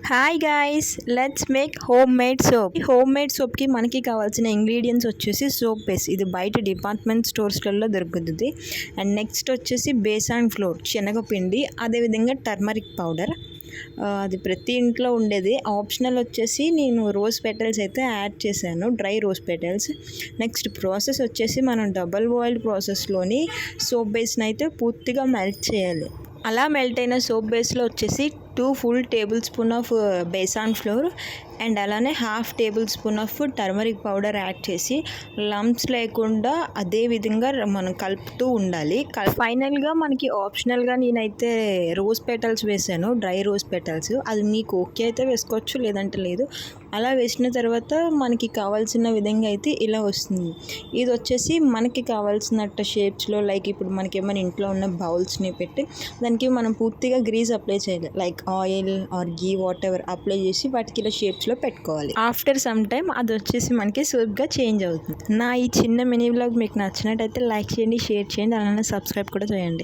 Hi guys, let's make home made soap. ఈ home made సోప్కి మనకి కావాల్సిన ఇంగ్రీడియంట్స్ వచ్చేసి సోప్ బేస్. ఇది బయట డిపార్ట్మెంట్ స్టోర్స్లలో దొరుకుతుంది. అండ్ నెక్స్ట్ వచ్చేసి బేసన్ ఫ్లోర్, శనగపిండి, అదేవిధంగా టర్మరిక్ పౌడర్. అది ప్రతి ఇంట్లో ఉండేది. ఆప్షనల్ వచ్చేసి నేను రోజ్ పెటల్స్ అయితే యాడ్ చేశాను, dry rose petals. Next process వచ్చేసి మనం డబల్ బాయిల్డ్ ప్రాసెస్లోని సోప్ బేస్ని అయితే పూర్తిగా మెల్ట్ చేయాలి. అలా మెల్ట్ అయిన సోప్ బేస్లో వచ్చేసి 2 full tablespoon of besan flour and అలానే half tablespoon of turmeric powder add చేసి లంప్స్ లేకుండా అదే విధంగా మనం కలుపుతూ ఉండాలి. ఫైనల్గా మనకి ఆప్షనల్గా నేనైతే రోజ్ పెటల్స్ వేసాను, డ్రై రోజ్ పెటల్స్. అది మీకు ఓకే అయితే వేసుకోవచ్చు, లేదంటే లేదు. అలా వేసిన తర్వాత మనకి కావాల్సిన విధంగా అయితే ఇలా వస్తుంది. ఇది వచ్చేసి మనకి కావాల్సినట్టు షేప్స్లో, లైక్ ఇప్పుడు మనకి ఏమైనా ఇంట్లో ఉన్న బౌల్స్ని పెట్టి దానికి మనం పూర్తిగా గ్రీజ్ అప్లై చేయాలి. Like oil are ghee what ever apply చేసి వాటికి ఇలా షేప్స్లో పెట్టుకోవాలి. ఆఫ్టర్ సమ్ టైమ్ అది వచ్చేసి మనకి సోప్గా చేంజ్ అవుతుంది. నా ఈ చిన్న మినీ వ్లాగ్ మీకు నచ్చినట్టయితే లైక్ చేయండి, షేర్ చేయండి, అలానే సబ్స్క్రైబ్ కూడా చేయండి.